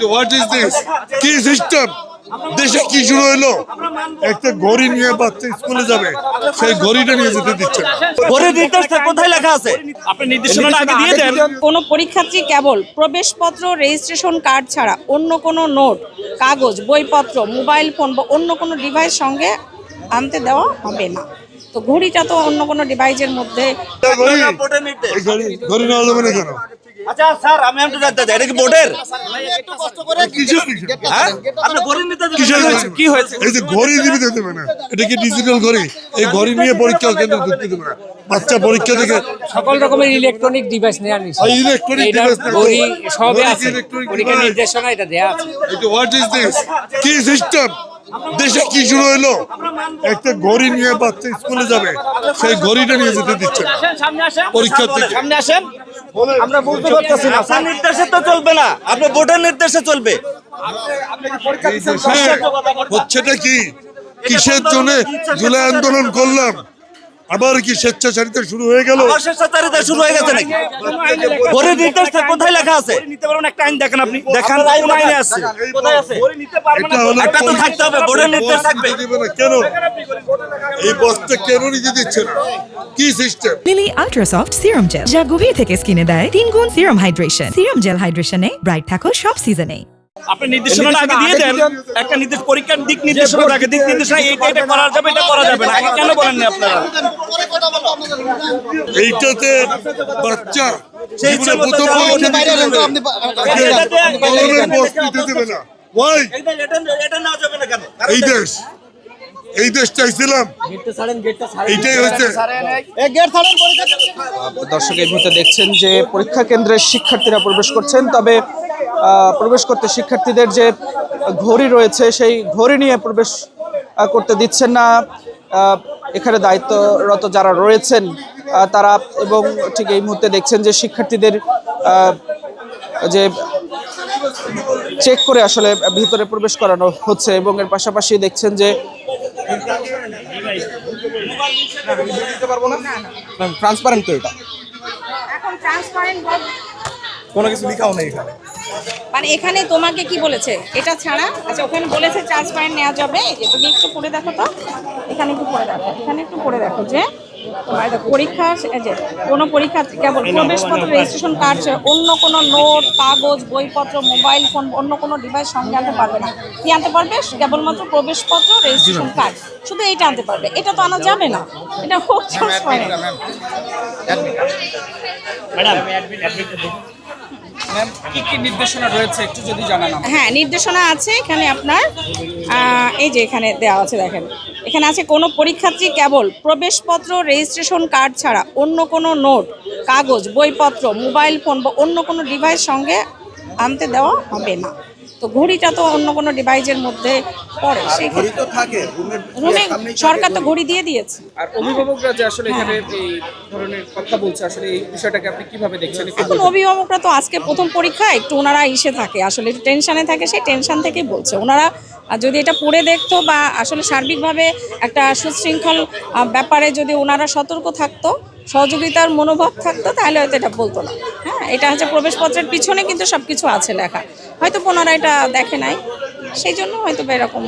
What is this? কি system? দেশে কি শুরু হইলো? একটা ঘড়ি নিয়ে বাচ্চা স্কুলে যাবে, সেই ঘড়িটা নিয়ে যেতে দিচ্ছে না। ঘড়ির নির্দেশটা কোথায় লেখা আছে? আপনি নির্দেশনাটা আগে দিয়ে দেন। কোনো পরীক্ষার্থী কেবল প্রবেশপত্র, রেজিস্ট্রেশন কার্ড ছাড়া অন্য কোনো নোট, কাগজ, বইপত্র, মোবাইল ফোন বা অন্য কোনো ডিভাইস সঙ্গে আনতে দেওয়া হবে না। তো ঘড়িটা তো অন্য কোনো ডিভাইসের মধ্যে। ঘড়ি নেওয়া যাবে না কেন? আচ্ছা স্যার, আমি একটু জানতে চাই, এটা কি বোর্ডের? হ্যাঁ, আপনি ঘড়ি নিতে দেবেন। কি হয়েছে? এই যে ঘড়ি দিতে দেবে না, এটা কি ডিজিটাল ঘড়ি? এই ঘড়ি নিয়ে পরীক্ষা কেন্দ্রে ঢুকতে দেবে না। বাচ্চা পরীক্ষা থেকে সকল রকমের ইলেকট্রনিক ডিভাইস নেওয়ার নিষেধ। ইলেকট্রনিক এটা ডিভাইস ঘড়ি সবে আছে, পরীক্ষা নির্দেশনা এটা দেয়া আছে। What is this? কি সিস্টেম? দেশে কি শুরু হইলো? একটা ঘড়ি নিয়ে বাচ্চা স্কুলে যাবে, সেই ঘড়িটা নিয়ে যেতে দিচ্ছে না। পরীক্ষা থেকে সামনে আসেন। আমরা বুঝতে পারতেছি না, স্যার নির্দেশে তো চলবে না, আপনি বোর্ডের নির্দেশে চলবে। এই দেশে হচ্ছেটা কি? কিসের জন্য জুলাই আন্দোলন করলাম? আবার কি স্বেচ্ছাচারিতা শুরু হয়ে গেল? আবার স্বেচ্ছাচারিতা শুরু হয়ে গেছে নাকি? ঘড়ির নির্দেশটা কোথায় লেখা আছে? নিতে পারবেন, একটা আইন দেখেন, আপনি দেখান কোন আইনে আছে, কোথায় আছে? এটা হলো একটা তো থাকতে হবে, বোর্ডের নির্দেশ থাকবে। দিবে না কেন? এই বস্তা কেন নিতে দিচ্ছে না? কি system? Lily ultrasoft serum gel, যা গভীর থেকে স্কিনে দেয় 3 গুণ সিরাম হাইড্রেশন। সিরাম জেল হাইড্রেশনে ব্রাইট থাকো সব সিজনে। আপনি নির্দেশনাটা আগে দিয়ে দেন। একটা নির্দেশ, পরীক্ষার দিক নির্দেশনা থাকে, দিক নির্দেশনা এটা করা যাবে, এটা করা যাবে না। আগে কেন বলেন না আপনারা? এইটাতে বাচ্চা সেই জীবনে প্রথম পরীক্ষা দিতে যাবে, কলমের বস্তা দিতে দেবে না। Why? এটা নেওয়া যাবে না কেন? এই দেশ চাইছিলাম, এইটাই হচ্ছে। দর্শক এই মুহূর্তে দেখছেন যে পরীক্ষা কেন্দ্রে শিক্ষার্থীরা প্রবেশ করছেন, তবে প্রবেশ করতে শিক্ষার্থীদের যে ঘড়ি রয়েছে সেই ঘড়ি নিয়ে প্রবেশ করতে দিচ্ছেন না এখানে দায়িত্বরত যারা রয়েছেন তারা। এবং ঠিক এই মুহূর্তে দেখছেন যে শিক্ষার্থীদের যে চেক করে আসলে ভিতরে প্রবেশ করানো হচ্ছে, এবং এর পাশাপাশি দেখছেন যে ট্রান্সপারেন্ট, তো এটা এখন ট্রান্সপারেন্ট কোনো কিছু লেখাও নেই এখানে। মানে এখানে তোমাকে কি বলেছে এটা ছাড়া? আচ্ছা, ওখানে বলেছে ট্রান্সপারেন্ট নেওয়া যাবে। এই যে তুমি একটু পড়ে দেখো তো, এখানে একটু পড়ে দেখো, এখানে একটু পড়ে দেখো যে তোমার পরীক্ষা, যে কোনো পরীক্ষা কেবল প্রবেশপত্র, রেজিস্ট্রেশন কার্ড ছাড়া অন্য কোনো নোট, কাগজ, বইপত্র, মোবাইল ফোন, অন্য কোনো ডিভাইস সঙ্গে আনতে পারবে না। কি আনতে পারবে? কেবলমাত্র প্রবেশপত্র, রেজিস্ট্রেশন কার্ড, শুধু এইটা আনতে পারবে। এটা তো আনা যাবে না, এটা খুব ট্রান্সপারেন্ট। কি কি নির্দেশনা রয়েছে একটু যদি জানান। হ্যাঁ, নির্দেশনা আছে এখানে আপনার, এই যে এখানে দেওয়া আছে, দেখেন এখানে আছে কোনো পরীক্ষার্থী কেবল প্রবেশপত্র, রেজিস্ট্রেশন কার্ড ছাড়া অন্য কোনো নোট, কাগজ, বইপত্র, মোবাইল ফোন বা অন্য কোনো ডিভাইস সঙ্গে আনতে দেওয়া হবে না। তো ঘড়িটা তো অন্য কোনো ডিভাইসের মধ্যে পড়ে, সেই রুমে সরকার তো ঘড়ি দিয়ে দিয়েছে। আর অভিভাবকরা যে আসলে এখানে এই ধরনের কথা বলছে, আসলে এই বিষয়টাকে আপনি কিভাবে দেখছেন? এখন অভিভাবকরা তো আজকে প্রথম পরীক্ষা, একটু ওনারা ইসে থাকে, আসলে টেনশানে থাকে, সেই টেনশান থেকেই বলছে। ওনারা যদি এটা পড়ে দেখতো বা আসলে সার্বিকভাবে একটা সুশৃঙ্খল ব্যাপারে যদি ওনারা সতর্ক থাকতো, সহযোগিতার মনোভাব থাকতো, তাহলে হয়তো এটা বলতো না। হ্যাঁ, এটা হচ্ছে প্রবেশপত্রের পিছনে কিন্তু সব কিছু আছে লেখা, হয়তো ওনারা এটা দেখে নাই, সেই জন্য হয়তো এরকম।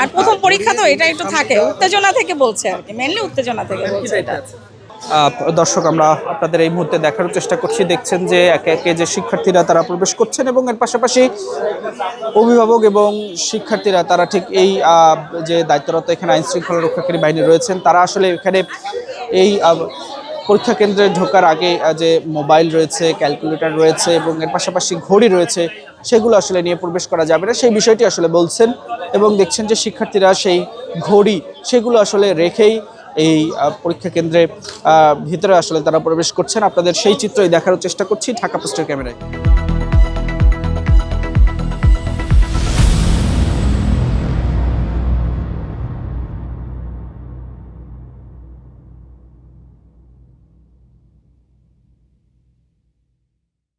আর প্রথম পরীক্ষা তো এটা একটু থাকে, উত্তেজনা থেকে বলছে আর কি, মেনলি উত্তেজনা থেকে বলছে এটা। দর্শক আমরা আপনাদের এই মুহূর্তে দেখার চেষ্টা করছি, দেখছেন যে একে একে যে শিক্ষার্থীরা তারা প্রবেশ করছেন, এবং এর পাশাপাশি অভিভাবক এবং শিক্ষার্থীরা তারা ঠিক এই যে দায়িত্বরত এখানে আইন শৃঙ্খলা রক্ষাকারী বাহিনী রয়েছেন, তারা আসলে এখানে এই পরীক্ষা কেন্দ্রে ঢোকার আগে যে মোবাইল রয়েছে, ক্যালকুলেটর রয়েছে এবং এর পাশাপাশি ঘড়ি রয়েছে, সেগুলো আসলে নিয়ে প্রবেশ করা যাবে না, সেই বিষয়টি আসলে বলছেন। এবং দেখছেন যে শিক্ষার্থীরা সেই ঘড়ি সেগুলো আসলে রেখেই এই পরীক্ষা কেন্দ্রে ভিতরে আসলে তারা প্রবেশ করছেন। আপনাদের সেই চিত্রই দেখার চেষ্টা করছি ঢাকা পোস্টের ক্যামেরায়।